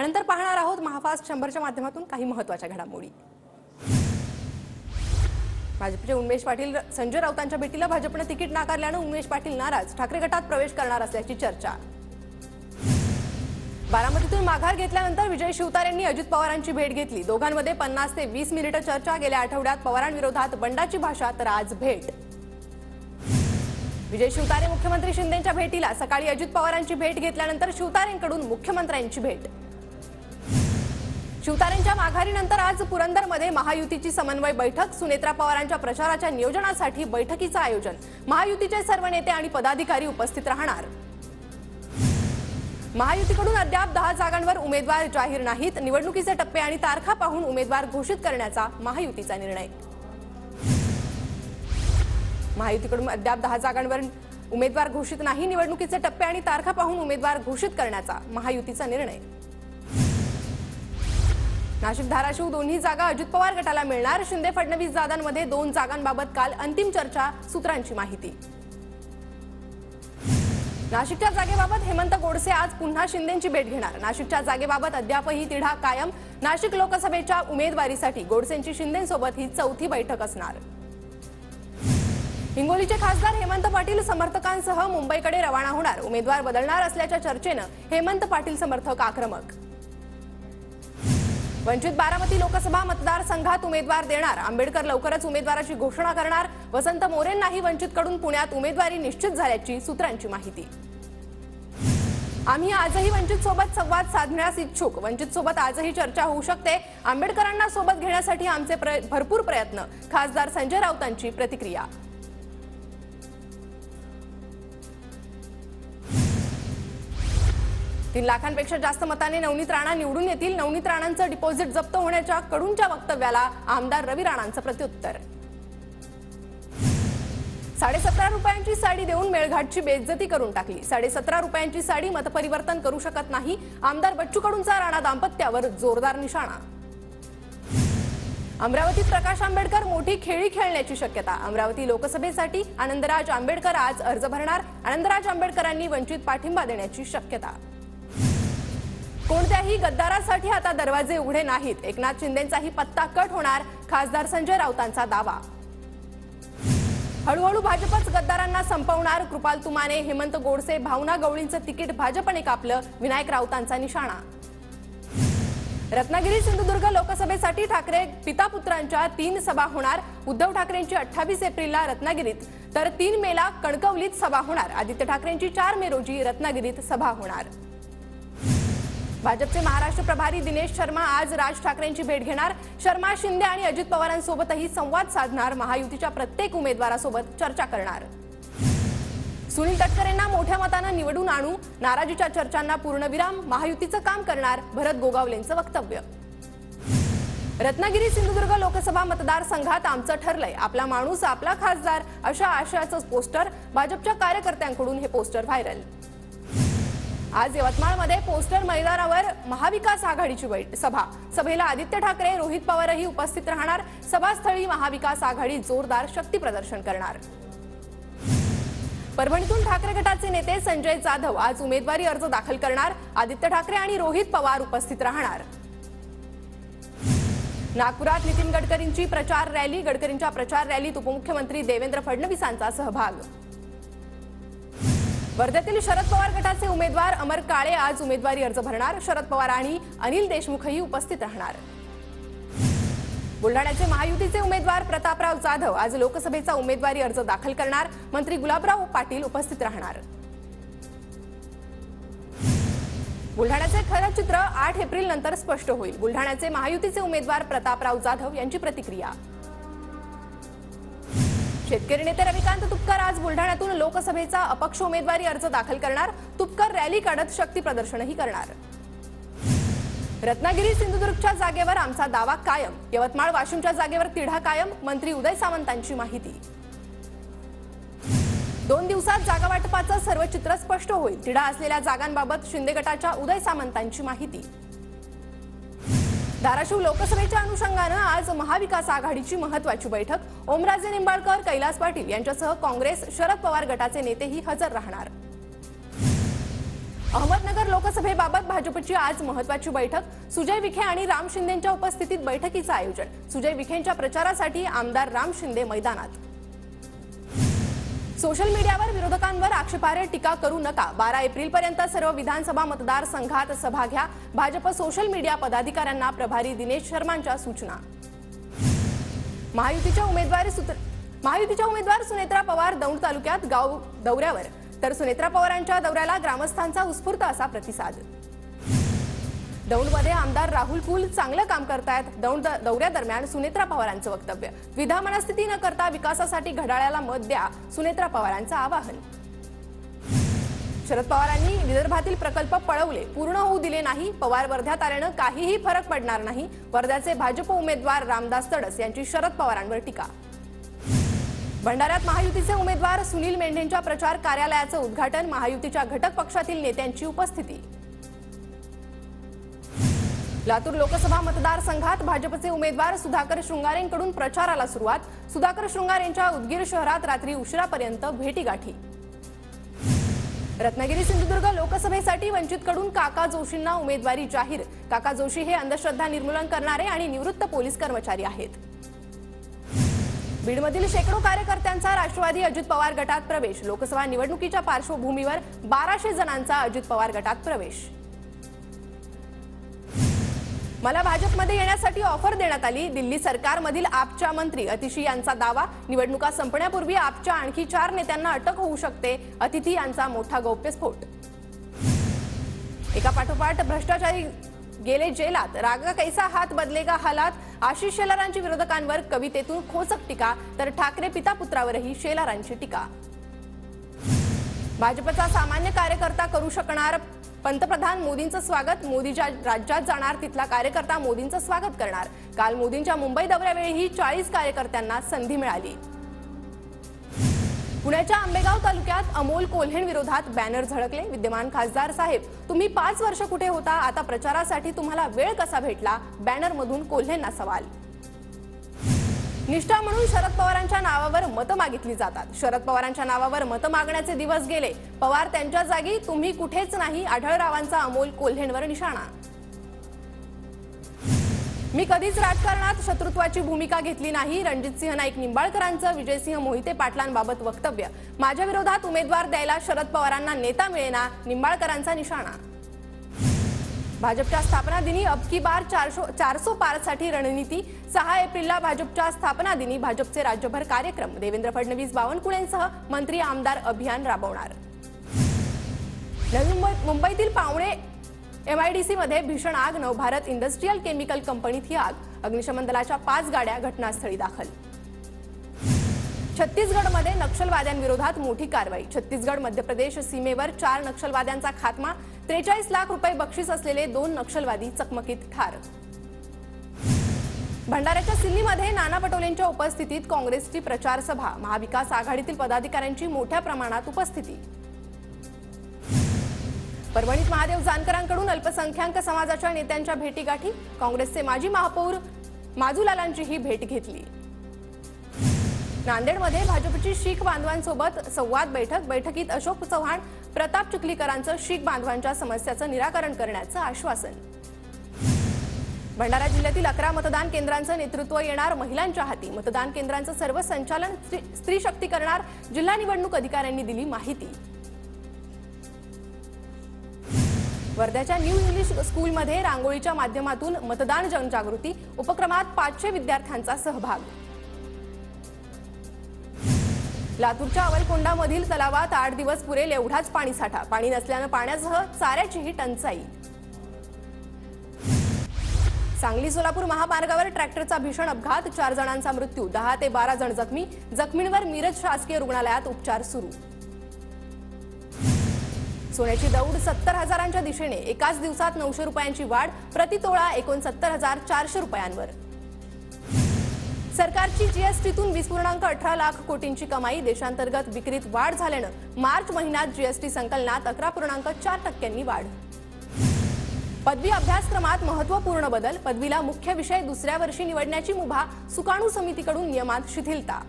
यानंतर पाहणार आहोत महाफास्ट 100च्या माध्यमातून काही महत्त्वाच्या घडामोडी। भाजपचे उमेश पाटील संजय राऊतांच्या भेटीला भाजपने तिकीट नाकारल्याने उमेश पाटील नाराज, ठाकरे गटात प्रवेश करणार असल्याची चर्चा। बारामतीतून माघार घेतल्यानंतर विजय शिवतारेंनी अजित पवारांची भेट घेतली। दोघांमध्ये 50 ते 20 मिनिटे चर्चा। गेल्या आठवड्यात पवारांविरोधात बंडाची भाषा, तर आज भेट। विजय शिवतारे मुख्यमंत्री शिंदेंच्या भेटीला सकाळी अजित पवारांची भेट घेतल्यानंतर शिवतारेंकडून मुख्यमंत्र्यांची भेट। शिवतारेंच्या माघारीनंतर आज पुरंदरमध्ये महायुतीची समन्वय बैठक। सुनेत्रा पवारांच्या प्रचाराच्या नियोजनासाठी बैठकीचं आयोजन। महायुतीचे सर्व नेते आणि पदाधिकारी उपस्थित राहणार। महायुतीकडून अद्याप 10 जागांवर उमेदवार जाहीर नाहीत। निवडणुकीचे टप्पे आणि तारखा पाहून उमेदवार घोषित करण्याचा महायुतीचा निर्णय। महायुतीकडून अद्याप 10 जागांवर उमेदवार घोषित नाही। निवडणुकीचे टप्पे आणि तारखा पाहून उमेदवार घोषित करण्याचा महायुतीचा निर्णय। नाशिक धाराशिव दोन्ही जागा अजित पवार गटाला मिळणार। शिंदे फडणवीस दादांमध्ये 2 जागांबाबत काल अंतिम चर्चा, सूत्रांची माहिती। नाशिकच्या जागेबाबत हेमंत गोडसे आज पुन्हा शिंदेंची भेट घेणार। नाशिकच्या जागेबाबत अद्यापही तिढा कायम। नाशिक लोकसभेच्या उमेदवारीसाठी गोडसेंची शिंदेंसोबत ही चौथी बैठक असणार। हिंगोलीचे खासदार हेमंत पाटील समर्थकांसह मुंबईकडे रवाना होणार। उमेदवार बदलणार असल्याच्या चर्चेनं हेमंत पाटील समर्थक आक्रमक। वंचित बारामती लोकसभा मतदारसंघात उमेदवार देणार। आंबेडकर लवकरच उमेदवाराची घोषणा करणार। वसंत मोरेंनाही वंचितकडून पुण्यात उमेदवारी निश्चित झाल्याची सूत्रांची माहिती। आम्ही आजही वंचित सोबत संवाद साधण्यास इच्छुक। वंचित सोबत आजही चर्चा होऊ शकते। आंबेडकरांना सोबत घेण्यासाठी आमचे भरपूर प्रयत्न। खासदार संजय राऊतांची प्रतिक्रिया। 3 लाखांपेक्षा जास्त मताने नवनीत राणा निवडून येतील। नवनीत राणांचं डिपॉझिट जप्त होण्याच्या कडूंच्या वक्तव्याला आमदार रवी राणांचं प्रत्युत्तर। 17.5 रुपयांची साडी देऊन मेळघाटची बेइज्जती करून टाकली। 17.5 रुपयांची साडी मतपरिवर्तन करू शकत नाही। आमदार बच्चू कडूंचा राणा दाम्पत्यावर जोरदार निशाणा। अमरावतीत प्रकाश आंबेडकर मोठी खेळी खेळण्याची शक्यता। अमरावती लोकसभेसाठी आनंदराज आंबेडकर आज अर्ज भरणार। आनंदराज आंबेडकरांनी वंचित पाठिंबा देण्याची शक्यता। कोणत्याही गद्दारासाठी आता दरवाजे उघडे नाहीत। एकनाथ शिंदेंचाही पत्ता कट होणार। खासदार संजय राऊतांचा दावा। हळूहळू भाजपच गद्दारांना संपवणार। कृपाल तुमाने, हेमंत गोडसे, भावना गवळींचं तिकीट भाजपने कापलं। विनायक राऊतांचा निशाणा। रत्नागिरी सिंधुदुर्ग लोकसभेसाठी ठाकरे पिता पुत्रांच्या 3 सभा होणार। उद्धव ठाकरेंची 28 एप्रिलला रत्नागिरीत, तर 3 मेला कणकवलीत सभा होणार। आदित्य ठाकरेंची 4 मे रोजी रत्नागिरीत सभा होणार। भाजपचे महाराष्ट्र प्रभारी दिनेश शर्मा आज राज ठाकरेंची भेट घेणार। शर्मा शिंदे आणि अजित पवारांसोबतही संवाद साधणार। महायुतीच्या प्रत्येक उमेदवारासोबत चर्चा करणार। सुनील तटकरेंना मोठ्या मताने निवडून आणू। नाराजीच्या चर्चांना पूर्णविराम। महायुतीचं काम करणार। भरत गोगावलेंचं वक्तव्य। रत्नागिरी सिंधुदुर्ग लोकसभा मतदारसंघात आमचं ठरलंय। आपला माणूस आपला खासदार, अशा आशयाचं पोस्टर। भाजपच्या कार्यकर्त्यांकडून हे पोस्टर व्हायरल। आज यवतमाळमध्ये पोस्टर मैदानावर महाविकास आघाडीची सभा। सभेला आदित्य ठाकरे, रोहित पवारही उपस्थित राहणार। सभास्थळी महाविकास आघाडी जोरदार शक्ती प्रदर्शन करणार। परभणीतून ठाकरे गटाचे नेते संजय जाधव आज उमेदवारी अर्ज दाखल करणार। आदित्य ठाकरे आणि रोहित पवार उपस्थित राहणार। नागपुरात नितीन गडकरींची प्रचार रॅली। गडकरींच्या प्रचार रॅलीत उपमुख्यमंत्री देवेंद्र फडणवीसांचा सहभाग। वर्ध्यातील शरद पवार गटाचे उमेदवार अमर काळे आज उमेदवारी अर्ज भरणार। शरद पवार आणि अनिल देशमुखही उपस्थित राहणार। बुलढाण्याचे महायुतीचे उमेदवार प्रतापराव जाधव आज लोकसभेचा उमेदवारी अर्ज दाखल करणार। मंत्री गुलाबराव पाटील उपस्थित राहणार। बुलढाण्याचे खरं चित्र 8 एप्रिल नंतर स्पष्ट होईल। बुलढाण्याचे महायुतीचे उमेदवार प्रतापराव जाधव यांची प्रतिक्रिया। शेतकरी नेते रविकांत तुपकर आज बुलढाण्यातून लोकसभेचा अपक्ष उमेदवारी अर्ज दाखल करणार। तुपकर रॅली काढत शक्ती प्रदर्शनही करणार। रत्नागिरी सिंधुदुर्गच्या जागेवर आमचा दावा कायम। यवतमाळ वाशिमच्या जागेवर तिढा कायम। मंत्री उदय सामंतांची माहिती। 2 दिवसात जागा वाटपाचं सर्व चित्र स्पष्ट होईल। तिढा असलेल्या जागांबाबत शिंदे गटाच्या उदय सामंतांची माहिती। धाराशिव लोकसभेच्या अनुषंगाने आज महाविकास आघाडीची महत्त्वाची बैठक। ओमराजे निंबाळकर, कैलास पाटील यांच्यासह काँग्रेस, शरद पवार गटाचे नेतेही हजर राहणार। अहमदनगर लोकसभेबाबत भाजपची आज महत्त्वाची बैठक. सुजय विखे आणि राम शिंदेंच्या उपस्थितीत बैठकीचं आयोजन. सुजय विखेंच्या प्रचारासाठी आमदार राम शिंदे मैदानात. सोशल मीडियावर विरोधकांवर आक्षेपार्ह टीका करू नका. 12 एप्रिलपर्यंत सर्व विधानसभा मतदारसंघात सभा घ्या. भाजप सोशल मीडिया पदाधिकाऱ्यांना प्रभारी दिनेश शर्मांच्या सूचना. महायुतीच्या उमेदवार सुनेत्रा पवार दौंड तालुक्यात गाव दौऱ्यावर, तर सुनेत्रा पवारांच्या दौऱ्याला ग्रामस्थांचा उत्स्फूर्त असा प्रतिसाद. दौंडमध्ये आमदार राहुल कुल चांगलं काम करतायत. दौंड दौऱ्यादरम्यान सुनेत्रा पवारांचं वक्तव्य. विधा मनस्थिती न करता विकासासाठी घड्याळाला मत द्या, सुनेत्रा पवारांचं आवाहन. शरद पवारांनी विदर्भातील प्रकल्प पळवले, पूर्ण होऊ दिले नाही. पवार वर्ध्यात आल्यानं काहीही फरक पडणार नाही. वर्ध्याचे भाजप उमेदवार रामदास तडस यांची शरद पवारांवर टीका. भंडाऱ्यात महायुतीचे उमेदवार सुनील मेंढेंच्या प्रचार कार्यालयाचं उद्घाटन. महायुतीच्या घटक पक्षातील नेत्यांची उपस्थिती. लातूर लोकसभा मतदारसंघात भाजपचे उमेदवार सुधाकर शृंगारेंकडून प्रचाराला सुरुवात. सुधाकर शृंगारेंच्या उदगीर शहरात रात्री उशिरापर्यंत भेटीगाठी. रत्नागिरी सिंधुदुर्ग लोकसभेसाठी वंचितकडून काका जोशींना उमेदवारी जाहीर. काका जोशी हे अंधश्रद्धा निर्मूलन करणारे आणि निवृत्त पोलीस कर्मचारी आहेत. बीडमधील शेकडो कार्यकर्त्यांचा राष्ट्रवादी अजित पवार गटात प्रवेश. लोकसभा निवडणुकीच्या पार्श्वभूमीवर 1200 जणांचा अजित पवार गटात प्रवेश. मला भाजपमध्ये येण्यासाठी ऑफर देण्यात आली. दिल्ली सरकारमधील आपच्या मंत्री अतिशी यांचा दावा. निवडणुका संपण्यापूर्वी आपच्या आणखी 4 नेत्यांना अटक होऊ शकते. अतिथी यांचा मोठा गौप्यस्फोट. एका पाठोपाठ भ्रष्टाचारी गेले जेलात. रागा कैसा हात बदलेगा हालात. आशिष शेलारांची विरोधकांवर कवितेतून खोचक टीका, तर ठाकरे पिता पुत्रावरही शेलारांची टीका. भाजपचा सामान्य कार्यकर्ता करू शकणार. पंतप्रधान मोदींचं स्वागत. मोदी ज्या राज्यात जाणार तिथला कार्यकर्ता मोदींचं स्वागत करणार. काल मोदींच्या मुंबई दौऱ्यावेळीही 40 कार्यकर्त्यांना संधी मिळाली. पुण्याच्या आंबेगाव तालुक्यात अमोल कोल्हेंविरोधात बॅनर झळकले. विद्यमान खासदार साहेब, तुम्ही 5 वर्ष कुठे होता? आता प्रचारासाठी तुम्हाला वेळ कसा भेटला? बॅनरमधून कोल्हेंना सवाल. निष्ठा म्हणून शरद पवारांच्या नावावर मतं मागितली जातात. शरद पवारांच्या नावावर मतं मागण्याचे दिवस गेले. पवार त्यांच्या जागी, तुम्ही कुठेच नाही. आढळरावांचा अमोल कोल्हेंवर निशाणा. मी कधीच राजकारणात शत्रुत्वाची भूमिका घेतली नाही. रणजितसिंह नाईक निंबाळकरांचं विजयसिंह मोहिते पाटलांबाबत वक्तव्य. माझ्या विरोधात उमेदवार द्यायला शरद पवारांना नेता मिळेना. निंबाळकरांचा निशाणा. भाजपच्या स्थापना दिनी अब की बार 400 पारसाठी रणनीती. 6 एप्रिलला भाजपच्या स्थापना दिनी भाजपचे राज्यभर कार्यक्रम. देवेंद्र फडणवीस, बावनकुळेंसह मंत्री आमदार अभियान राबवणार. नवी मुंबईतील पावणे MIDC मध्ये भीषण आग. नवभारत इंडस्ट्रियल केमिकल कंपनीत ही आग. अग्निशमन दलाच्या 5 गाड्या घटनास्थळी दाखल. छत्तीसगडमध्ये नक्षलवाद्यांविरोधात मोठी कारवाई. छत्तीसगड मध्य प्रदेश सीमेवर 4 नक्षलवाद्यांचा खात्मा. 43 लाख रुपये बक्षीस असलेले 2 नक्षलवादी चकमकीत ठार. भंडाऱ्याच्या सिल्लीमध्ये नाना पटोलेंच्या उपस्थितीत काँग्रेसची प्रचार सभा. महाविकास आघाडीतील पदाधिकाऱ्यांची मोठ्या प्रमाणात उपस्थिती. परभणीत महादेव जानकरांकडून अल्पसंख्याक समाजाच्या नेत्यांच्या भेटीगाठी. काँग्रेसचे माजी महापौर माजूलालांचीही भेट घेतली. नांदेडमध्ये भाजपची शीख बांधवांसोबत संवाद बैठक. बैठकीत अशोक चव्हाण, प्रताप चिखलीकरांचं शीख बांधवांच्या समस्याचं निराकरण करण्याचं आश्वासन. भंडारा जिल्ह्यातील 11 मतदान केंद्रांचं नेतृत्व येणार महिलांच्या हाती. मतदान केंद्रांचं सर्व संचालन स्त्री शक्ती करणार. जिल्हा निवडणूक अधिकाऱ्यांनी दिली माहिती. वर्ध्याच्या न्यू इंग्लिश स्कूलमध्ये रांगोळीच्या माध्यमातून मतदान जनजागृती. उपक्रमात 500 विद्यार्थ्यांचा सहभाग. लातूरच्या अवलकोंडामधील तलावात 8 दिवस पुरेल एवढाच पाणीसाठा. पाणी नसल्यानं पाण्यासह चाऱ्याचीही टंचाई. सांगली सोलापूर महामार्गावर ट्रॅक्टरचा भीषण अपघात. 4 जणांचा मृत्यू, 10 ते 12 जण जखमी. जखमींवर मिरज शासकीय रुग्णालयात उपचार सुरू. सोन्याची दौड 70,000च्या दिशेने. एकाच दिवसात 900 रुपयांची वाढ. प्रतितोळा 69,400 रुपयांवर. सरकारची जीएसटीतून 20.18 लाख कोटींची कमाई. देशांतर्गत विक्रीत वाढ झाल्यानं मार्च महिन्यात जीएसटी संकलनात 11.4% वाढ. पदवी अभ्यासक्रमात महत्त्वपूर्ण बदल. पदवीला मुख्य विषय दुसऱ्या वर्षी निवडण्याची मुभा. सुकाणू समितीकडून नियमात शिथिलता.